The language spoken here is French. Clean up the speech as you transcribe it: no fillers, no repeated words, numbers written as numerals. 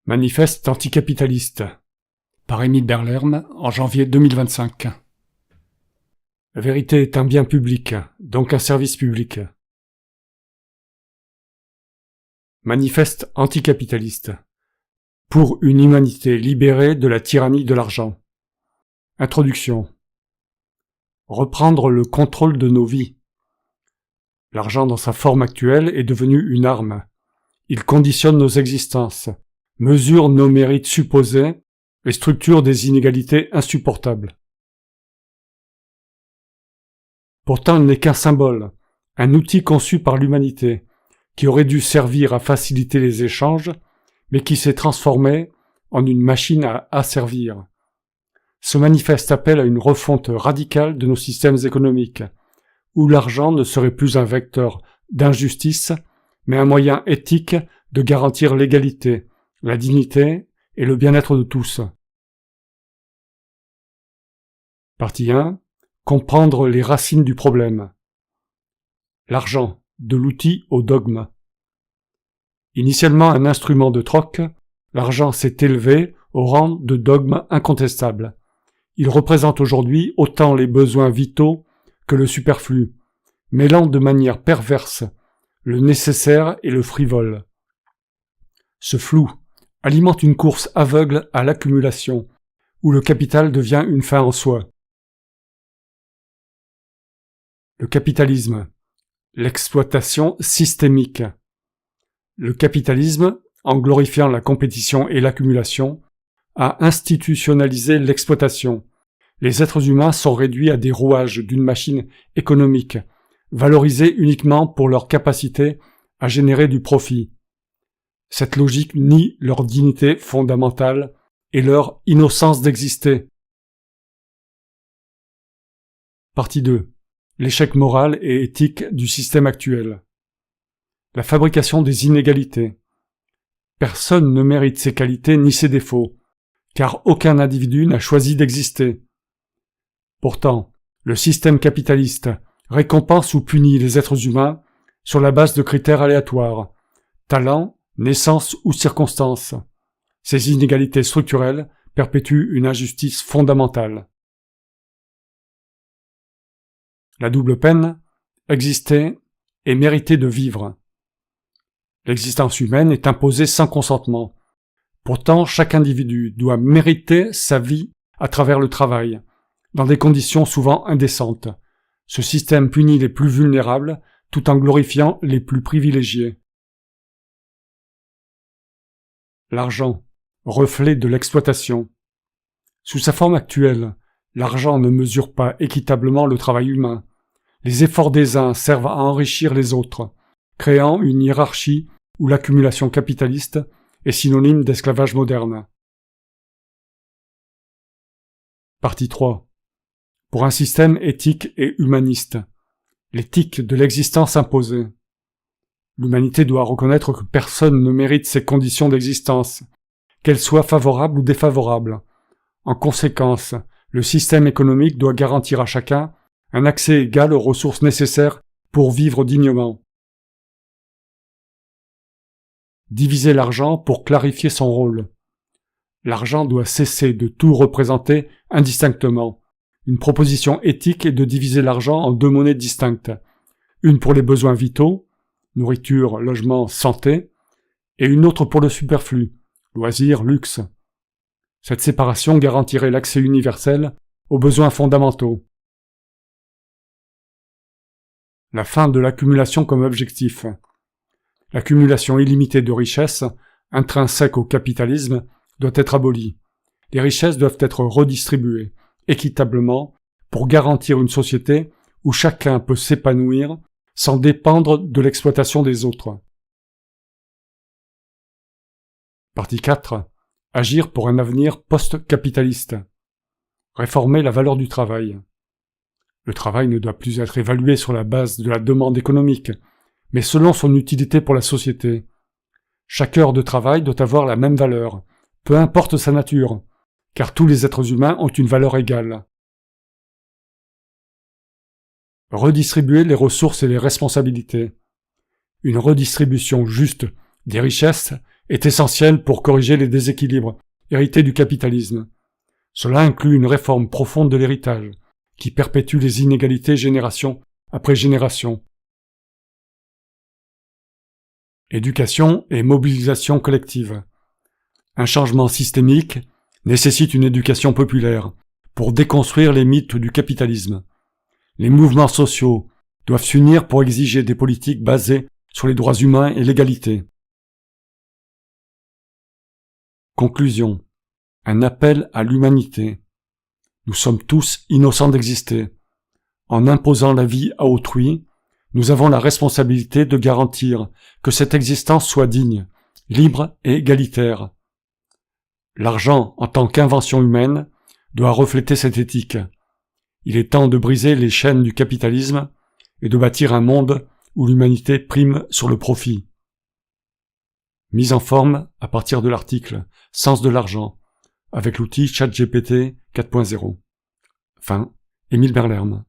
Manifeste anticapitaliste par Émile Berlerme en janvier 2025. La vérité est un bien public, donc un service public. Manifeste anticapitaliste pour une humanité libérée de la tyrannie de l'argent. Introduction. Reprendre le contrôle de nos vies. L'argent dans sa forme actuelle est devenu une arme. Il conditionne nos existences, mesure nos mérites supposés et structure des inégalités insupportables. Pourtant, il n'est qu'un symbole, un outil conçu par l'humanité, qui aurait dû servir à faciliter les échanges, mais qui s'est transformé en une machine à asservir. Ce manifeste appelle à une refonte radicale de nos systèmes économiques, où l'argent ne serait plus un vecteur d'injustice, mais un moyen éthique de garantir l'égalité, la dignité et le bien-être de tous. Partie 1. Comprendre les racines du problème. L'argent, de l'outil au dogme. Initialement un instrument de troc, l'argent s'est élevé au rang de dogme incontestable. Il représente aujourd'hui autant les besoins vitaux que le superflu, mêlant de manière perverse le nécessaire et le frivole. Ce flou alimente une course aveugle à l'accumulation, où le capital devient une fin en soi. Le capitalisme, l'exploitation systémique. Le capitalisme, en glorifiant la compétition et l'accumulation, a institutionnalisé l'exploitation. Les êtres humains sont réduits à des rouages d'une machine économique, valorisés uniquement pour leur capacité à générer du profit. Cette logique nie leur dignité fondamentale et leur innocence d'exister. Partie 2. L'échec moral et éthique du système actuel. La fabrication des inégalités. Personne ne mérite ses qualités ni ses défauts, car aucun individu n'a choisi d'exister. Pourtant, le système capitaliste récompense ou punit les êtres humains sur la base de critères aléatoires, talent, naissance ou circonstances. Ces inégalités structurelles perpétuent une injustice fondamentale. La double peine, exister et mériter de vivre. L'existence humaine est imposée sans consentement. Pourtant, chaque individu doit mériter sa vie à travers le travail, dans des conditions souvent indécentes. Ce système punit les plus vulnérables tout en glorifiant les plus privilégiés. L'argent, reflet de l'exploitation. Sous sa forme actuelle, l'argent ne mesure pas équitablement le travail humain. Les efforts des uns servent à enrichir les autres, créant une hiérarchie où l'accumulation capitaliste est synonyme d'esclavage moderne. Partie 3. Pour un système éthique et humaniste. L'éthique de l'existence imposée. L'humanité doit reconnaître que personne ne mérite ses conditions d'existence, qu'elles soient favorables ou défavorables. En conséquence, le système économique doit garantir à chacun un accès égal aux ressources nécessaires pour vivre dignement. Diviser l'argent pour clarifier son rôle. L'argent doit cesser de tout représenter indistinctement. Une proposition éthique est de diviser l'argent en deux monnaies distinctes. Une pour les besoins vitaux, nourriture, logement, santé, et une autre pour le superflu, loisirs, luxe. Cette séparation garantirait l'accès universel aux besoins fondamentaux. La fin de l'accumulation comme objectif. L'accumulation illimitée de richesses, intrinsèque au capitalisme, doit être abolie. Les richesses doivent être redistribuées, équitablement, pour garantir une société où chacun peut s'épanouir sans dépendre de l'exploitation des autres. Partie 4. Agir pour un avenir post-capitaliste. Réformer la valeur du travail. Le travail ne doit plus être évalué sur la base de la demande économique, mais selon son utilité pour la société. Chaque heure de travail doit avoir la même valeur, peu importe sa nature, car tous les êtres humains ont une valeur égale. Redistribuer les ressources et les responsabilités. Une redistribution juste des richesses est essentielle pour corriger les déséquilibres hérités du capitalisme. Cela inclut une réforme profonde de l'héritage, qui perpétue les inégalités génération après génération. Éducation et mobilisation collective. Un changement systémique nécessite une éducation populaire pour déconstruire les mythes du capitalisme. Les mouvements sociaux doivent s'unir pour exiger des politiques basées sur les droits humains et l'égalité. Conclusion. Un appel à l'humanité. Nous sommes tous innocents d'exister. En imposant la vie à autrui, nous avons la responsabilité de garantir que cette existence soit digne, libre et égalitaire. L'argent, en tant qu'invention humaine, doit refléter cette éthique. Il est temps de briser les chaînes du capitalisme et de bâtir un monde où l'humanité prime sur le profit. Mise en forme à partir de l'article « Sens de l'argent » avec l'outil ChatGPT 4.0. Fin, Émile Berlerme.